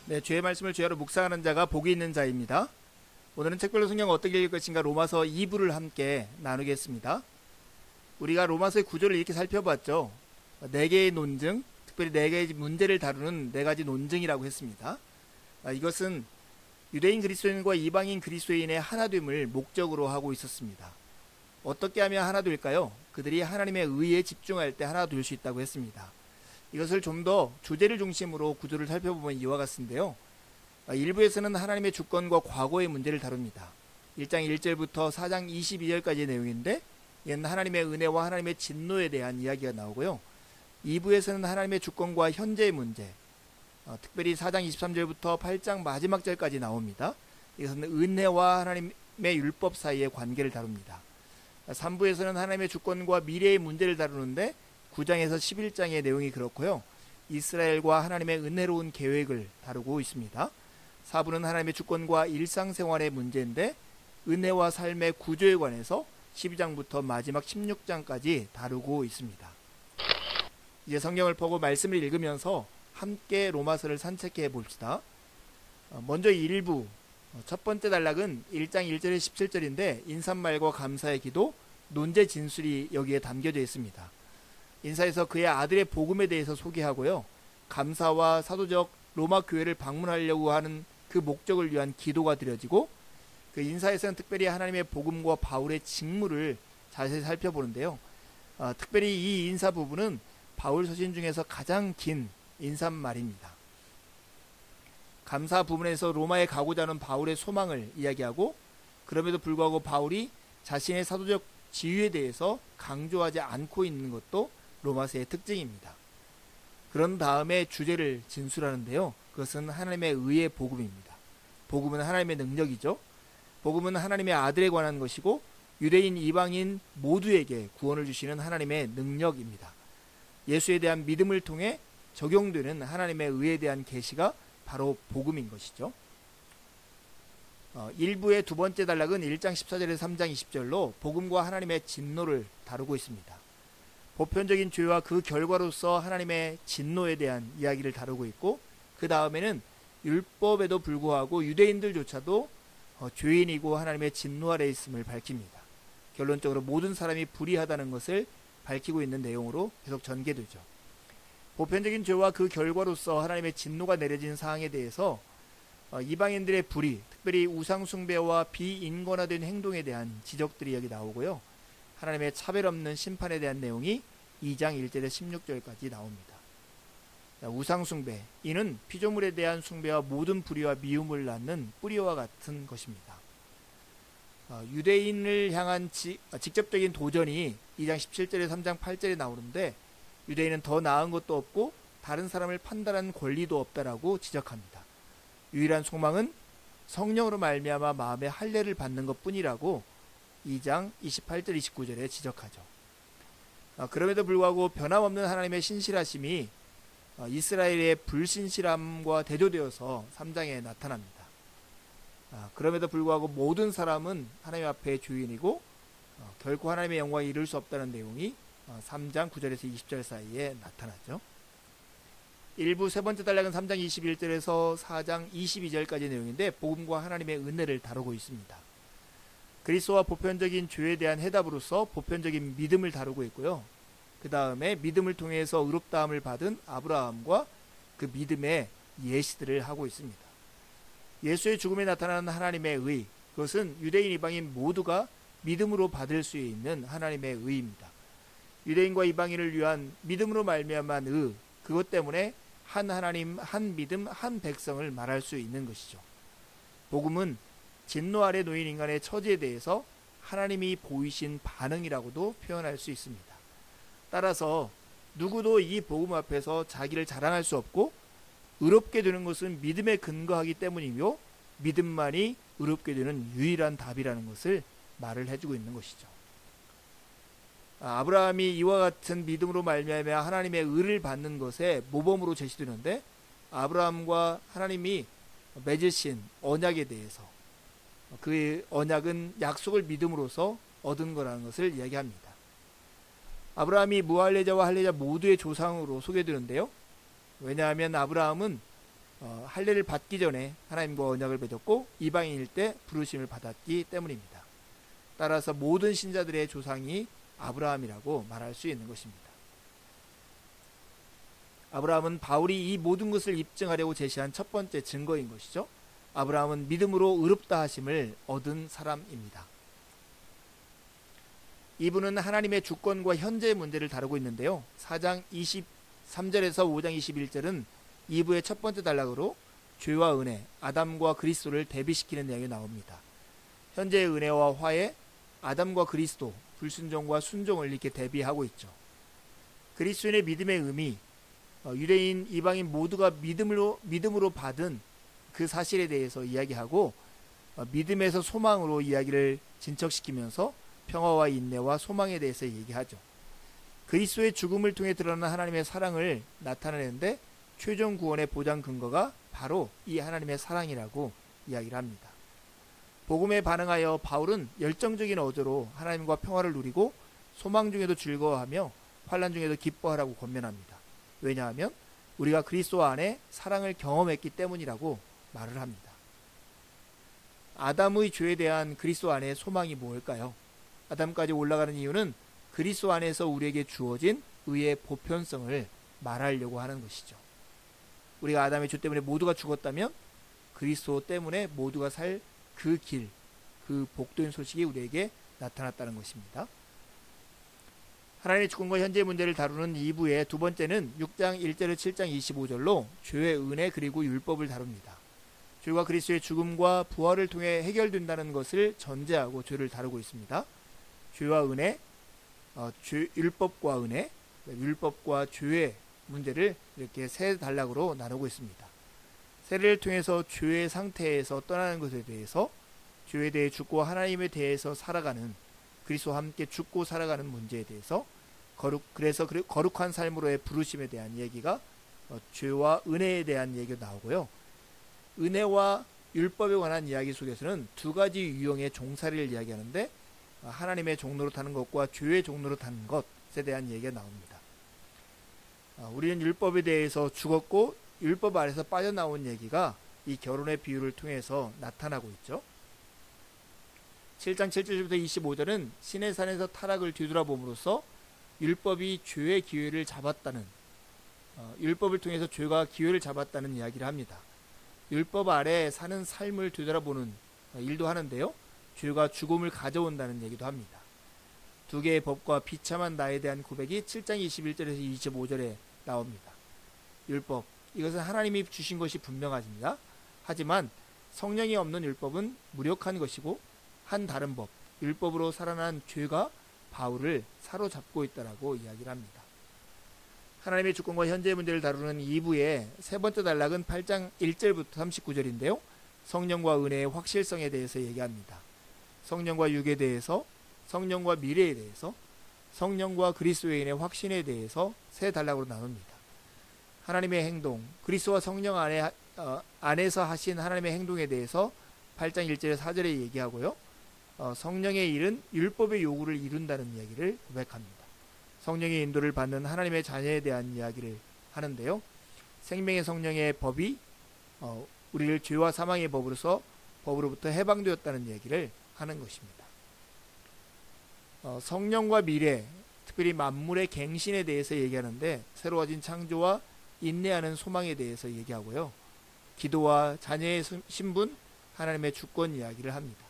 네, 주의 말씀을 주야로 묵상하는 자가 복이 있는 자입니다. 오늘은 책별로 성경 어떻게 읽을 것인가 로마서 2부를 함께 나누겠습니다. 우리가 로마서의 구조를 이렇게 살펴봤죠. 4개의 논증, 특별히 4개의 문제를 다루는 4가지 논증이라고 했습니다. 이것은 유대인 그리스도인과 이방인 그리스도인의 하나됨을 목적으로 하고 있었습니다. 어떻게 하면 하나 될까요? 그들이 하나님의 의에 집중할 때 하나 될 수 있다고 했습니다. 이것을 좀 더 주제를 중심으로 구조를 살펴보면 이와 같은데요. 1부에서는 하나님의 주권과 과거의 문제를 다룹니다. 1장 1절부터 4장 22절까지의 내용인데 이는 하나님의 은혜와 하나님의 진노에 대한 이야기가 나오고요. 2부에서는 하나님의 주권과 현재의 문제, 특별히 4장 23절부터 8장 마지막 절까지 나옵니다. 이것은 은혜와 하나님의 율법 사이의 관계를 다룹니다. 3부에서는 하나님의 주권과 미래의 문제를 다루는데 9장에서 11장의 내용이 그렇고요. 이스라엘과 하나님의 은혜로운 계획을 다루고 있습니다. 4부는 하나님의 주권과 일상생활의 문제인데 은혜와 삶의 구조에 관해서 12장부터 마지막 16장까지 다루고 있습니다. 이제 성경을 보고 말씀을 읽으면서 함께 로마서를 산책해 봅시다. 먼저 1부 첫 번째 단락은 1장 1절에 17절인데 인사말과 감사의 기도, 논제 진술이 여기에 담겨져 있습니다. 인사에서 그의 아들의 복음에 대해서 소개하고요. 감사와 사도적 로마 교회를 방문하려고 하는 그 목적을 위한 기도가 드려지고 그 인사에서는 특별히 하나님의 복음과 바울의 직무를 자세히 살펴보는데요. 특별히 이 인사 부분은 바울 서신 중에서 가장 긴 인사말입니다. 감사 부분에서 로마에 가고자 하는 바울의 소망을 이야기하고 그럼에도 불구하고 바울이 자신의 사도적 지위에 대해서 강조하지 않고 있는 것도 로마서의 특징입니다. 그런 다음에 주제를 진술하는데요. 그것은 하나님의 의의 복음입니다. 복음은 하나님의 능력이죠. 복음은 하나님의 아들에 관한 것이고 유대인 이방인 모두에게 구원을 주시는 하나님의 능력입니다. 예수에 대한 믿음을 통해 적용되는 하나님의 의에 대한 계시가 바로 복음인 것이죠. 1부의 두 번째 단락은 1장 14절에서 3장 20절로 복음과 하나님의 진노를 다루고 있습니다. 보편적인 죄와 그 결과로서 하나님의 진노에 대한 이야기를 다루고 있고 그 다음에는 율법에도 불구하고 유대인들조차도 죄인이고 하나님의 진노 아래 있음을 밝힙니다. 결론적으로 모든 사람이 불의하다는 것을 밝히고 있는 내용으로 계속 전개되죠. 보편적인 죄와 그 결과로서 하나님의 진노가 내려진 사항에 대해서 이방인들의 불의, 특별히 우상숭배와 비인권화된 행동에 대한 지적들이 여기 나오고요. 하나님의 차별 없는 심판에 대한 내용이 2장 1절에서 16절까지 나옵니다. 우상숭배, 이는 피조물에 대한 숭배와 모든 불의와 미움을 낳는 뿌리와 같은 것입니다. 유대인을 향한 직접적인 도전이 2장 17절에서 3장 8절에 나오는데 유대인은 더 나은 것도 없고 다른 사람을 판단하는 권리도 없다라고 지적합니다. 유일한 소망은 성령으로 말미암아 마음의 할례를 받는 것뿐이라고 2장 28절 29절에 지적하죠. 그럼에도 불구하고 변함없는 하나님의 신실하심이 이스라엘의 불신실함과 대조되어서 3장에 나타납니다. 그럼에도 불구하고 모든 사람은 하나님 앞에 주인이고 결코 하나님의 영광에 이를 수 없다는 내용이 3장 9절에서 20절 사이에 나타나죠. 1부 세 번째 단락은 3장 21절에서 4장 22절까지 내용인데 복음과 하나님의 은혜를 다루고 있습니다. 그리스도와 보편적인 죄에 대한 해답으로서 보편적인 믿음을 다루고 있고요. 그 다음에 믿음을 통해서 의롭다함을 받은 아브라함과 그 믿음의 예시들을 하고 있습니다. 예수의 죽음에 나타나는 하나님의 의, 그것은 유대인 이방인 모두가 믿음으로 받을 수 있는 하나님의 의입니다. 유대인과 이방인을 위한 믿음으로 말미암은 의, 그것 때문에 한 하나님, 한 믿음, 한 백성을 말할 수 있는 것이죠. 복음은 진노 아래 놓인 인간의 처지에 대해서 하나님이 보이신 반응이라고도 표현할 수 있습니다. 따라서 누구도 이 복음 앞에서 자기를 자랑할 수 없고 의롭게 되는 것은 믿음에 근거하기 때문이며 믿음만이 의롭게 되는 유일한 답이라는 것을 말을 해주고 있는 것이죠. 아브라함이 이와 같은 믿음으로 말미암아 하나님의 의를 받는 것에 모범으로 제시되는데 아브라함과 하나님이 맺으신 언약에 대해서, 그 언약은 약속을 믿음으로써 얻은 거라는 것을 이야기합니다. 아브라함이 무할례자와 할례자 모두의 조상으로 소개되는데요. 왜냐하면 아브라함은 할례를 받기 전에 하나님과 언약을 맺었고 이방인일 때 부르심을 받았기 때문입니다. 따라서 모든 신자들의 조상이 아브라함이라고 말할 수 있는 것입니다. 아브라함은 바울이 이 모든 것을 입증하려고 제시한 첫 번째 증거인 것이죠. 아브라함은 믿음으로 의롭다 하심을 얻은 사람입니다. 이부는 하나님의 주권과 현재의 문제를 다루고 있는데요. 4장 23절에서 5장 21절은 2부의 첫 번째 단락으로 죄와 은혜, 아담과 그리스도를 대비시키는 내용이 나옵니다. 현재의 은혜와 화해, 아담과 그리스도, 불순종과 순종을 이렇게 대비하고 있죠. 그리스도인의 믿음의 의미, 유대인, 이방인 모두가 믿음으로 받은 그 사실에 대해서 이야기하고 믿음에서 소망으로 이야기를 진척시키면서 평화와 인내와 소망에 대해서 얘기하죠. 그리스도의 죽음을 통해 드러난 하나님의 사랑을 나타내는데 최종 구원의 보장 근거가 바로 이 하나님의 사랑이라고 이야기를 합니다. 복음에 반응하여 바울은 열정적인 어조로 하나님과 평화를 누리고 소망 중에도 즐거워하며 환난 중에도 기뻐하라고 권면합니다. 왜냐하면 우리가 그리스도 안에 사랑을 경험했기 때문이라고 말을 합니다. 아담의 죄에 대한 그리스도 안의 소망이 무엇일까요? 아담까지 올라가는 이유는 그리스도 안에서 우리에게 주어진 의의 보편성을 말하려고 하는 것이죠. 우리가 아담의 죄 때문에 모두가 죽었다면 그리스도 때문에 모두가 살 그 길, 그 복된 소식이 우리에게 나타났다는 것입니다. 하나님의 주권과 현재의 문제를 다루는 2부의 두 번째는 6장 1절에서 7장 25절로 죄의 은혜 그리고 율법을 다룹니다. 죄가 그리스도의 죽음과 부활을 통해 해결된다는 것을 전제하고 죄를 다루고 있습니다. 죄와 은혜, 율법과 은혜, 율법과 죄의 문제를 이렇게 세 단락으로 나누고 있습니다. 세례를 통해서 죄의 상태에서 떠나는 것에 대해서, 죄에 대해 죽고 하나님에 대해서 살아가는, 그리스도와 함께 죽고 살아가는 문제에 대해서, 그래서 거룩한 삶으로의 부르심에 대한 얘기가 죄와 은혜에 대한 얘기가 나오고요. 은혜와 율법에 관한 이야기 속에서는 두 가지 유형의 종살이를 이야기하는데 하나님의 종로로 타는 것과 죄의 종로로 타는 것에 대한 얘기가 나옵니다. 우리는 율법에 대해서 죽었고 율법 아래서 빠져나온 얘기가 이 결혼의 비유를 통해서 나타나고 있죠. 7장 7절부터 25절은 시내산에서 타락을 뒤돌아봄으로써 율법이 죄의 기회를 잡았다는, 율법을 통해서 죄가 기회를 잡았다는 이야기를 합니다. 율법 아래 사는 삶을 뒤돌아보는 일도 하는데요. 죄가 죽음을 가져온다는 얘기도 합니다. 두 개의 법과 비참한 나에 대한 고백이 7장 21절에서 25절에 나옵니다. 율법, 이것은 하나님이 주신 것이 분명하십니다. 하지만 성령이 없는 율법은 무력한 것이고 한 다른 법, 율법으로 살아난 죄가 바울을 사로잡고 있다라고 이야기를 합니다. 하나님의 주권과 현재의 문제를 다루는 2부의 세 번째 단락은 8장 1절부터 39절인데요. 성령과 은혜의 확실성에 대해서 얘기합니다. 성령과 육에 대해서, 성령과 미래에 대해서, 성령과 그리스도인의 확신에 대해서 세 단락으로 나눕니다. 하나님의 행동, 그리스도와 성령 안에서 하신 하나님의 행동에 대해서 8장 1절에 4절에 얘기하고요. 성령의 일은 율법의 요구를 이룬다는 이야기를 고백합니다. 성령의 인도를 받는 하나님의 자녀에 대한 이야기를 하는데요. 생명의 성령의 법이 우리를 죄와 사망의 법으로부터 해방되었다는 얘기를 하는 것입니다. 성령과 미래, 특별히 만물의 갱신에 대해서 얘기하는데 새로워진 창조와 인내하는 소망에 대해서 얘기하고요. 기도와 자녀의 신분, 하나님의 주권 이야기를 합니다.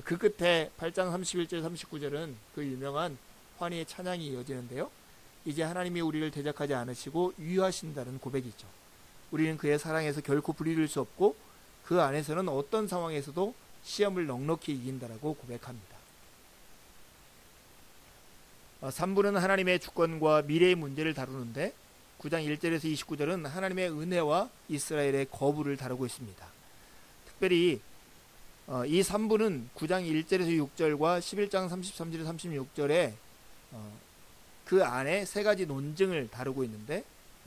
그 끝에 8장 31절 39절은 그 유명한 환희의 찬양이 이어지는데요. 이제 하나님이 우리를 대적하지 않으시고 유하신다는 고백이죠. 우리는 그의 사랑에서 결코 분리될 수 없고 그 안에서는 어떤 상황에서도 시험을 넉넉히 이긴다라고 고백합니다. 3부는 하나님의 주권과 미래의 문제를 다루는데 9장 1절에서 29절은 하나님의 은혜와 이스라엘의 거부를 다루고 있습니다. 특별히 이 3부는 9장 1절에서 6절과 11장 33절에서 36절에 그 안에 세 가지 논증을 다루고 있는데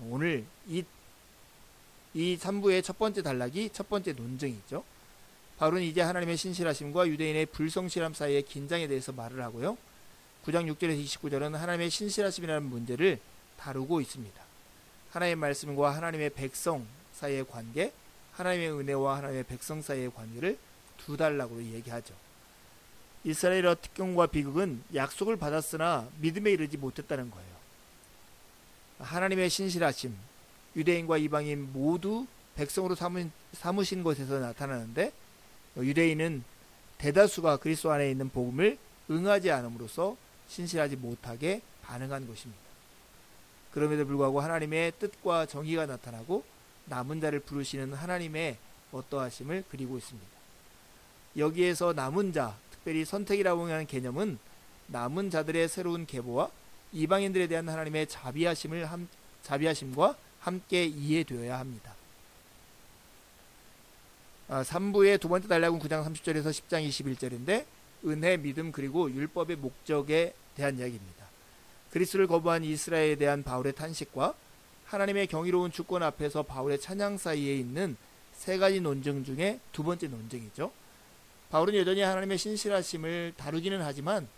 오늘 이 이 3부의 첫 번째 단락이 첫 번째 논증이죠. 바울은 이제 하나님의 신실하심과 유대인의 불성실함 사이의 긴장에 대해서 말을 하고요. 9장 6절에서 29절은 하나님의 신실하심이라는 문제를 다루고 있습니다. 하나님의 말씀과 하나님의 백성 사이의 관계, 하나님의 은혜와 하나님의 백성 사이의 관계를 두 단락으로 얘기하죠. 이스라엘의 특권과 비극은 약속을 받았으나 믿음에 이르지 못했다는 거예요. 하나님의 신실하심, 유대인과 이방인 모두 백성으로 삼으신 것에서 나타나는데 유대인은 대다수가 그리스도 안에 있는 복음을 응하지 않음으로써 신실하지 못하게 반응한 것입니다. 그럼에도 불구하고 하나님의 뜻과 정의가 나타나고 남은 자를 부르시는 하나님의 어떠하심을 그리고 있습니다. 여기에서 남은 자, 특별히 선택이라고 하는 개념은 남은 자들의 새로운 계보와 이방인들에 대한 하나님의 자비하심과 함께 이해되어야 합니다. 3부의 두 번째 단락은 9장 30절에서 10장 21절인데 은혜, 믿음 그리고 율법의 목적에 대한 이야기입니다. 그리스도를 거부한 이스라엘에 대한 바울의 탄식과 하나님의 경이로운 주권 앞에서 바울의 찬양 사이에 있는 세 가지 논증 중에 두 번째 논증이죠. 바울은 여전히 하나님의 신실하심을 다루기는 하지만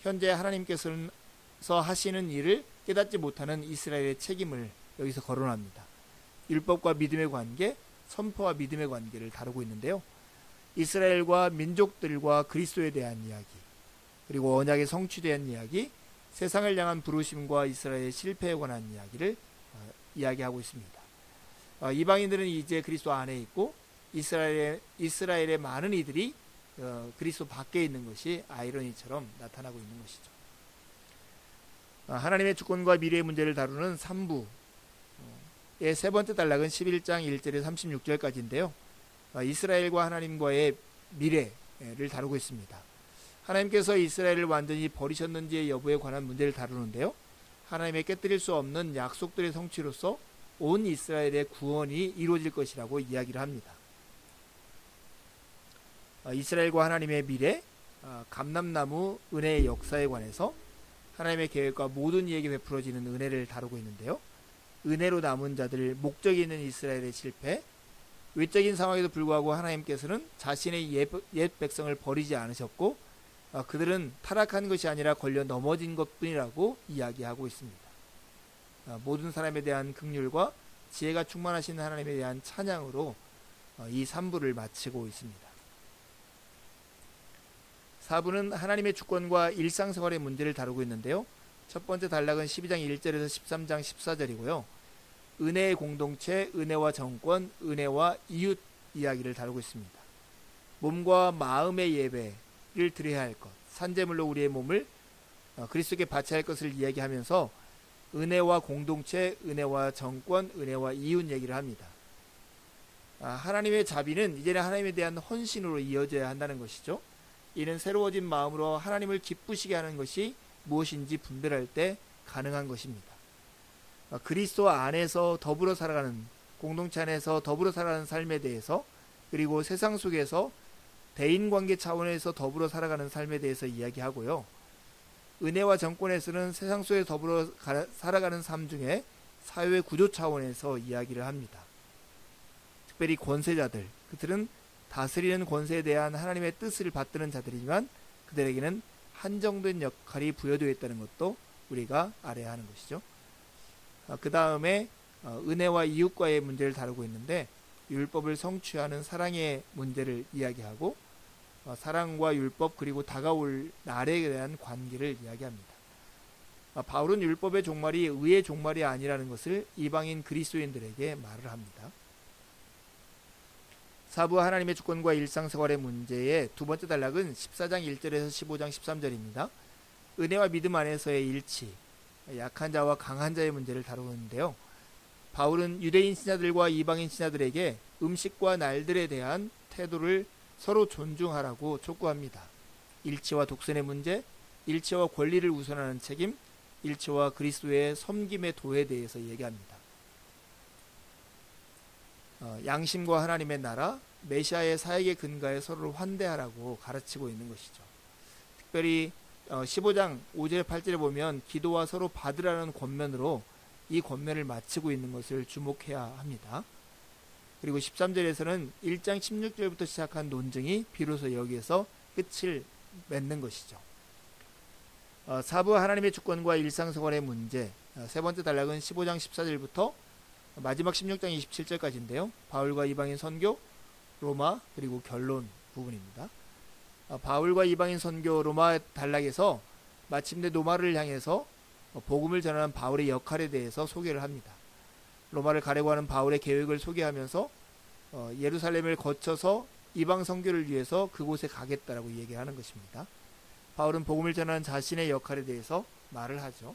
현재 하나님께서 하시는 일을 깨닫지 못하는 이스라엘의 책임을 여기서 거론합니다. 율법과 믿음의 관계, 선포와 믿음의 관계를 다루고 있는데요. 이스라엘과 민족들과 그리스도에 대한 이야기, 그리고 언약의 성취에 대한 이야기, 세상을 향한 부르심과 이스라엘의 실패에 관한 이야기를 이야기하고 있습니다. 이방인들은 이제 그리스도 안에 있고 이스라엘의 많은 이들이 그리스도 밖에 있는 것이 아이러니처럼 나타나고 있는 것이죠. 하나님의 주권과 미래의 문제를 다루는 3부의 세 번째 단락은 11장 1절에서 36절까지인데요. 이스라엘과 하나님과의 미래를 다루고 있습니다. 하나님께서 이스라엘을 완전히 버리셨는지의 여부에 관한 문제를 다루는데요. 하나님의 깨뜨릴 수 없는 약속들의 성취로서 온 이스라엘의 구원이 이루어질 것이라고 이야기를 합니다. 이스라엘과 하나님의 미래, 감람나무 은혜의 역사에 관해서 하나님의 계획과 모든 이에게 베풀어지는 은혜를 다루고 있는데요. 은혜로 남은 자들, 목적이 있는 이스라엘의 실패, 외적인 상황에도 불구하고 하나님께서는 자신의 옛 백성을 버리지 않으셨고 그들은 타락한 것이 아니라 걸려 넘어진 것뿐이라고 이야기하고 있습니다. 모든 사람에 대한 긍휼과 지혜가 충만하신 하나님에 대한 찬양으로 이 3부를 마치고 있습니다. 4부는 하나님의 주권과 일상생활의 문제를 다루고 있는데요. 첫 번째 단락은 12장 1절에서 13장 14절이고요. 은혜의 공동체, 은혜와 정권, 은혜와 이웃 이야기를 다루고 있습니다. 몸과 마음의 예배를 드려야 할 것, 산제물로 우리의 몸을 그리스도께 바쳐야 할 것을 이야기하면서 은혜와 공동체, 은혜와 정권, 은혜와 이웃 얘기를 합니다. 하나님의 자비는 이제는 하나님에 대한 헌신으로 이어져야 한다는 것이죠. 이는 새로워진 마음으로 하나님을 기쁘시게 하는 것이 무엇인지 분별할 때 가능한 것입니다. 그리스도 안에서 더불어 살아가는, 공동체 안에서 더불어 살아가는 삶에 대해서, 그리고 세상 속에서 대인관계 차원에서 더불어 살아가는 삶에 대해서 이야기하고요. 은혜와 정권에서는 세상 속에 더불어 살아가는 삶 중에 사회 구조 차원에서 이야기를 합니다. 특별히 권세자들, 그들은 다스리는 권세에 대한 하나님의 뜻을 받드는 자들이지만 그들에게는 한정된 역할이 부여되어 있다는 것도 우리가 알아야 하는 것이죠. 그 다음에 은혜와 이웃과의 문제를 다루고 있는데 율법을 성취하는 사랑의 문제를 이야기하고 사랑과 율법 그리고 다가올 날에 대한 관계를 이야기합니다. 바울은 율법의 종말이 의의 종말이 아니라는 것을 이방인 그리스도인들에게 말을 합니다. 4부 하나님의 주권과 일상생활의 문제의 두 번째 단락은 14장 1절에서 15장 13절입니다. 은혜와 믿음 안에서의 일치, 약한 자와 강한 자의 문제를 다루는데요. 바울은 유대인 신자들과 이방인 신자들에게 음식과 날들에 대한 태도를 서로 존중하라고 촉구합니다. 일치와 독선의 문제, 일치와 권리를 우선하는 책임, 일치와 그리스도의 섬김의 도에 대해서 얘기합니다. 양심과 하나님의 나라, 메시아의 사역의 근거에 서로를 환대하라고 가르치고 있는 것이죠. 특별히 15장 5절 8절에 보면 기도와 서로 받으라는 권면으로 이 권면을 마치고 있는 것을 주목해야 합니다. 그리고 13절에서는 1장 16절부터 시작한 논증이 비로소 여기에서 끝을 맺는 것이죠. 4부 하나님의 주권과 일상생활의 문제, 세 번째 단락은 15장 14절부터 마지막 16장 27절까지인데요. 바울과 이방인 선교, 로마, 그리고 결론 부분입니다. 바울과 이방인 선교 로마 단락에서 마침내 로마를 향해서 복음을 전하는 바울의 역할에 대해서 소개를 합니다. 로마를 가려고 하는 바울의 계획을 소개하면서 예루살렘을 거쳐서 이방 선교를 위해서 그곳에 가겠다라고 얘기하는 것입니다. 바울은 복음을 전하는 자신의 역할에 대해서 말을 하죠.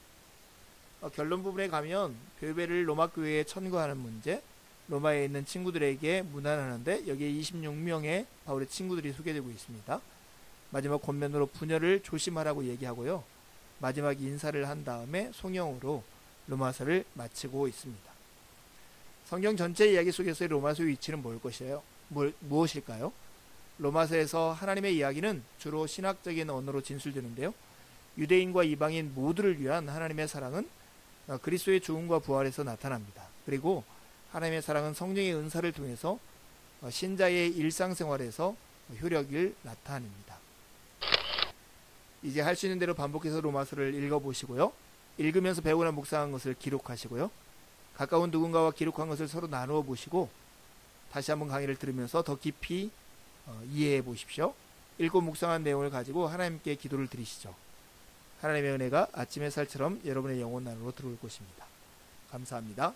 결론 부분에 가면 교회를 로마 교회에 천거하는 문제, 로마에 있는 친구들에게 문안하는데 여기에 26명의 바울의 친구들이 소개되고 있습니다. 마지막 권면으로 분열을 조심하라고 얘기하고요. 마지막 인사를 한 다음에 송영으로 로마서를 마치고 있습니다. 성경 전체 이야기 속에서의 로마서의 위치는 무엇일까요? 로마서에서 하나님의 이야기는 주로 신학적인 언어로 진술되는데요. 유대인과 이방인 모두를 위한 하나님의 사랑은 그리스도의 죽음과 부활에서 나타납니다. 그리고 하나님의 사랑은 성령의 은사를 통해서 신자의 일상생활에서 효력을 나타냅니다. 이제 할 수 있는 대로 반복해서 로마서를 읽어보시고요. 읽으면서 배우거나 묵상한 것을 기록하시고요. 가까운 누군가와 기록한 것을 서로 나누어 보시고 다시 한번 강의를 들으면서 더 깊이 이해해 보십시오. 읽고 묵상한 내용을 가지고 하나님께 기도를 드리시죠. 하나님의 은혜가 아침 햇살처럼 여러분의 영혼 안으로 들어올 것입니다. 감사합니다.